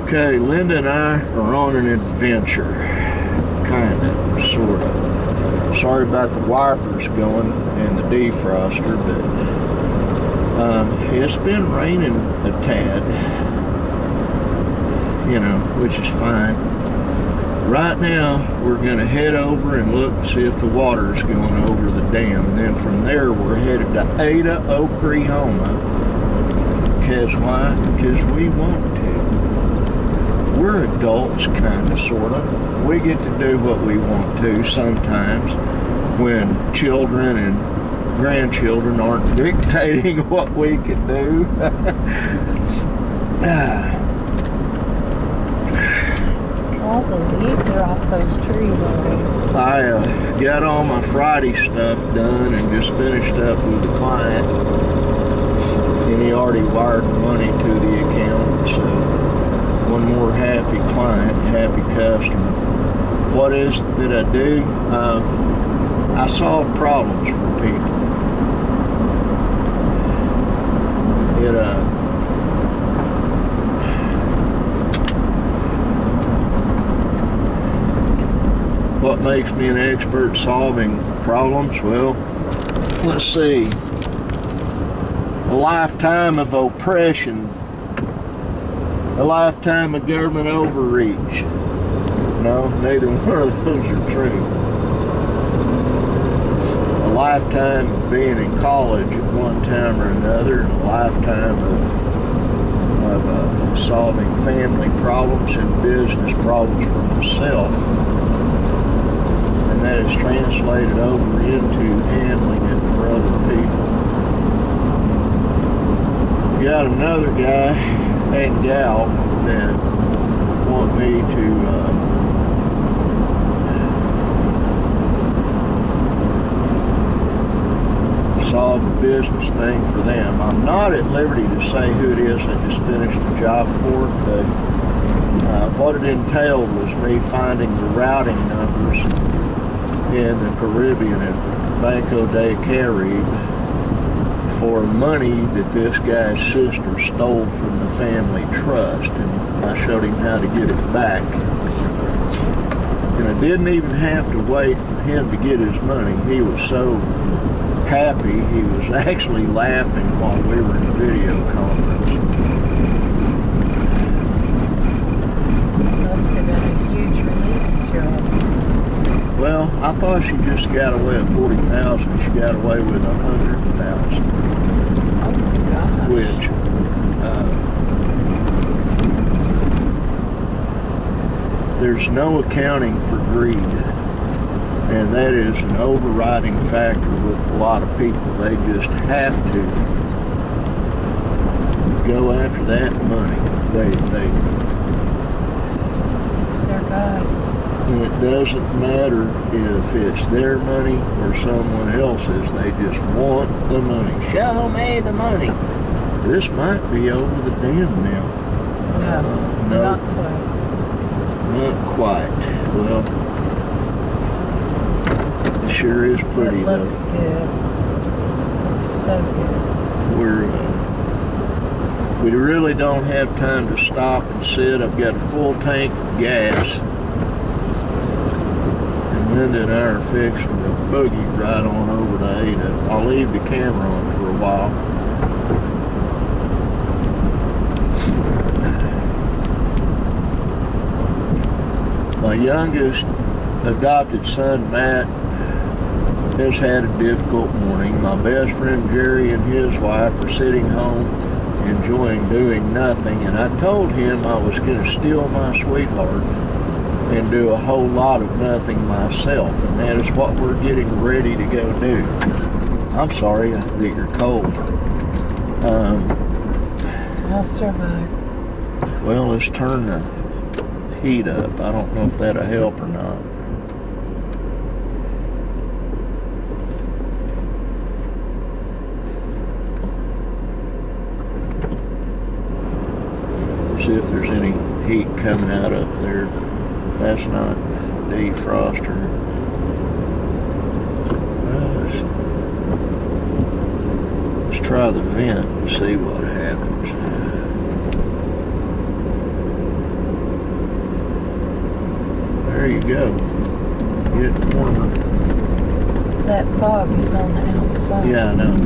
Okay, Linda and I are on an adventure. Kinda, sorta. Sorry about the wipers going and the defroster, but it's been raining a tad, you know, which is fine. Right now, we're gonna head over and look and see if the water's going over the dam. And then from there, we're headed to Ada, Oklahoma. Because why? Because we want to. We're adults, kinda, sorta. We get to do what we want to sometimes when children and grandchildren aren't dictating what we can do. All the leaves are off those trees already. I got all my Friday stuff done and just finished up with the client. And he already wired money to the account, so one more happy client, happy customer. What is it that I do? I solve problems for people. What makes me an expert solving problems? Well, let's see. A lifetime of oppression, a lifetime of government overreach. No, neither one of those are true. A lifetime of being in college at one time or another, and a lifetime of solving family problems and business problems for myself. And that is translated over into handling it for other people. Got another guy and gal that want me to solve a business thing for them. I'm not at liberty to say who it is I just finished a job for, but what it entailed was me finding the routing numbers in the Caribbean at Banco de Caribe for money that this guy's sister stole from the family trust, and I showed him how to get it back. And I didn't even have to wait for him to get his money. He was so happy, he was actually laughing while we were in a video conference. Must have been a huge relief show. Well, I thought she just got away with 40,000. She got away with 100,000. Oh my gosh. Which, there's no accounting for greed, and that is an overriding factor with a lot of people. They just have to go after that money. It's their God. And it doesn't matter if it's their money or someone else's. They just want the money. Show me the money. This might be over the dam now. No, not quite. Not quite. Well, it sure is pretty. It looks though. good. Looks so good. We really don't have time to stop and sit. I've got a full tank of gas. Linda and I are fixing to boogie right on over to Ada. I'll leave the camera on for a while. My youngest adopted son, Matt, has had a difficult morning. My best friend Jerry and his wife are sitting home enjoying doing nothing, and I told him I was going to steal my sweetheart and do a whole lot of nothing myself, and that is what we're getting ready to go do. I'm sorry that you're cold. I'll survive. Well, let's turn the heat up. I don't know if that'll help or not. See if there's any heat coming out up there. That's not defroster. Let's try the vent and see what happens. There you go. Getting warmer. That fog is on the outside. Yeah, I know.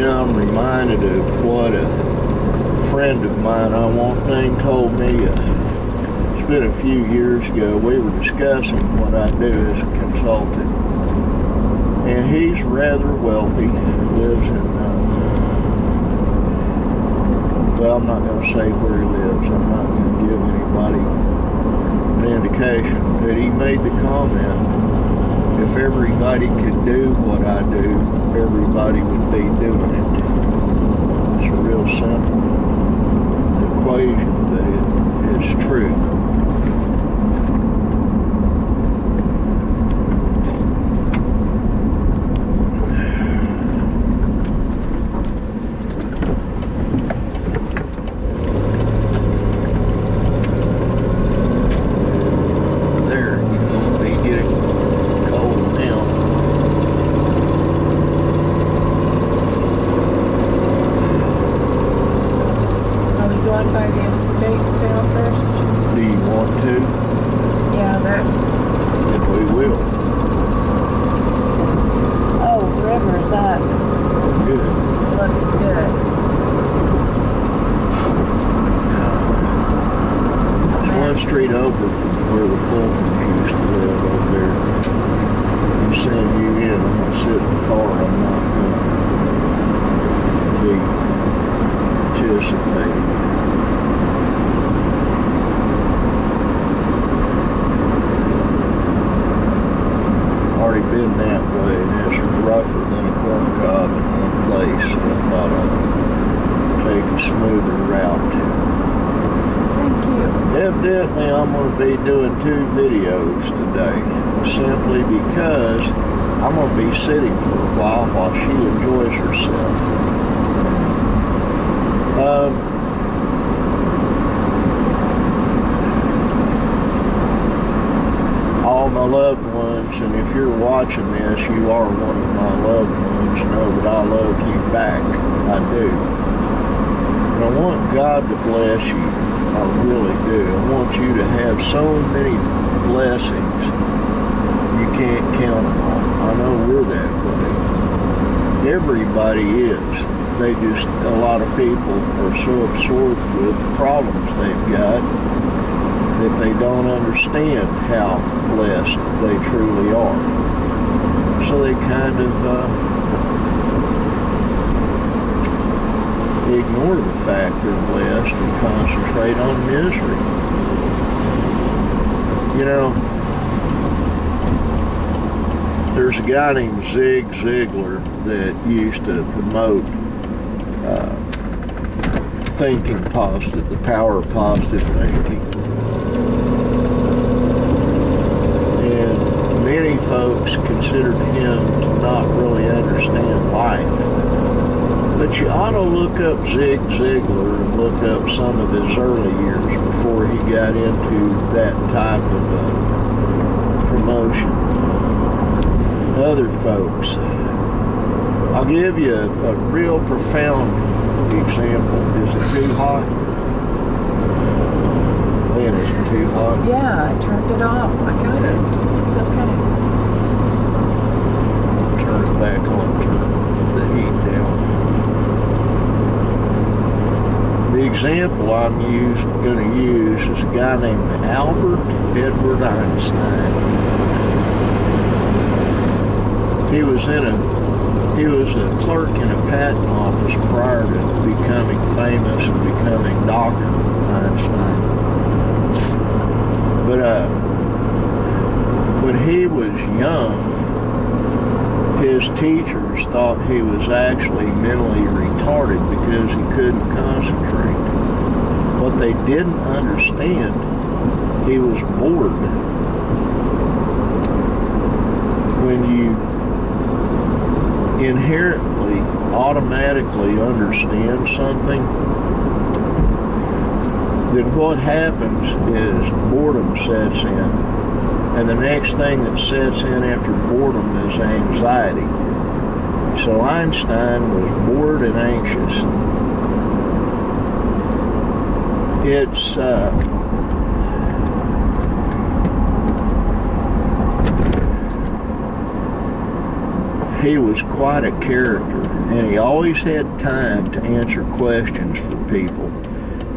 I'm reminded of what a friend of mine, I won't name, told me. It's been a few years ago. We were discussing what I do as a consultant, and he's rather wealthy. Lives in well, I'm not going to say where he lives. I'm not going to give anybody an indication, but he made the comment, if everybody could do what I do, everybody would be doing it. It's a real simple equation, but it's true. By the estate sale first? Do you want to? Yeah, that. Then we will. Oh, river's up. Good. Looks good. It's one street over from where the Fultons used to live over there. I'm sending you in. I'm going to sit in the car. I'm not going to be participating. Already been that way, and it's rougher than a corn cob in one place, so I thought I'd take a smoother route. Thank you. Evidently, I'm going to be doing 2 videos today, simply because I'm going to be sitting for a while she enjoys herself. All my loved ones, and if you're watching this, you are one of my loved ones, know that I love you back. I do. And I want God to bless you. I really do. I want you to have so many blessings you can't count them all. I know we're that way. Everybody is. They just, a lot of people are so absorbed with problems they've got that they don't understand how blessed they truly are. So they kind of ignore the fact they're blessed and concentrate on misery. You know, there's a guy named Zig Ziglar that used to promote thinking positive, the power of positive thinking. Many folks considered him to not really understand life. But you ought to look up Zig Ziglar and look up some of his early years before he got into that type of promotion. Other folks. I'll give you a real profound example. Is it too hot? Man, is it too hot? Yeah, I turned it off. I got it. It's okay. Turn it back on, turn the heat down. The example I'm going to use is a guy named Albert Edward Einstein. He was a clerk in a patent office prior to becoming famous and becoming Dr. Einstein. But when he was young, his teachers thought he was actually mentally retarded because he couldn't concentrate. Well, what they didn't understand, he was bored. When you inherently, automatically understand something, then what happens is boredom sets in. And the next thing that sets in after boredom is anxiety. So Einstein was bored and anxious. It's he was quite a character, and he always had time to answer questions for people.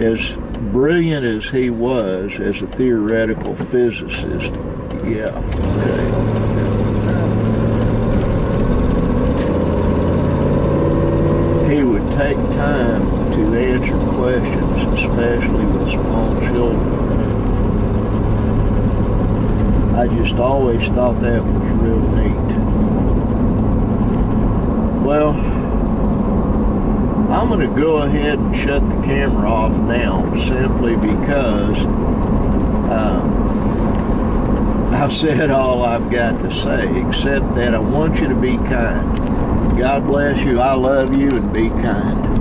As brilliant as he was as a theoretical physicist, yeah, okay. He would take time to answer questions, especially with small children. I just always thought that was real neat. Well, I'm going to go ahead and shut the camera off now, simply because I've said all I've got to say, except that I want you to be kind. God bless you, I love you, and be kind.